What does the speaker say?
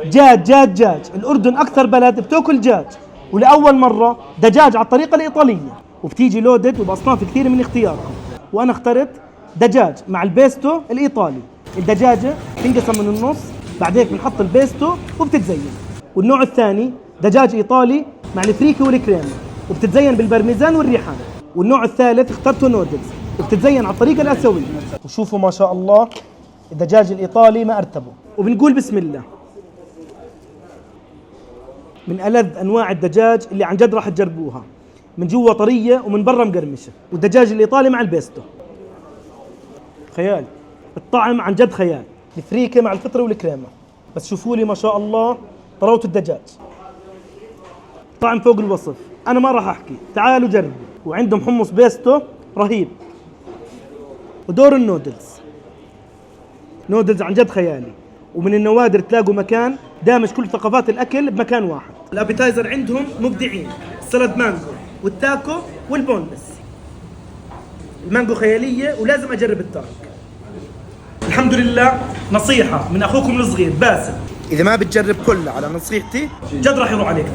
دجاج. الأردن أكثر بلد بتاكل دجاج، ولأول مرة دجاج على الطريقة الإيطالية، وبتيجي لودد وبأصناف كثير من اختياركم. وأنا اخترت دجاج مع البيستو الإيطالي. الدجاجة تنقسم من النص، بعد هيك بنحط البيستو وبتتزين. والنوع الثاني دجاج إيطالي مع الفريكي والكريمة، وبتتزين بالبرميزان والريحان. والنوع الثالث اخترته نودلز، وبتتزين على الطريقة الآسيوية. وشوفوا ما شاء الله الدجاج الإيطالي ما أرتبه. وبنقول بسم الله. من ألذ أنواع الدجاج اللي عن جد راح تجربوها، من جوا طرية ومن برا مقرمشة. والدجاج الإيطالي مع البيستو خيال، الطعم عن جد خيال. الفريكة مع الفطرة والكريمة، بس شوفوا لي ما شاء الله طراوة الدجاج، طعم فوق الوصف. أنا ما راح أحكي، تعالوا جربوا. وعندهم حمص بيستو رهيب. ودور النودلز عن جد خيالي، ومن النوادر تلاقوا مكان دامج كل ثقافات الأكل بمكان واحد. الأبيتايزر عندهم مبدعين، السلد مانجو والتاكو والبونلس. المانجو خيالية ولازم أجرب التاك. الحمد لله. نصيحة من أخوكم الصغير باسل، إذا ما بتجرب كله على نصيحتي جد راح يروح عليك.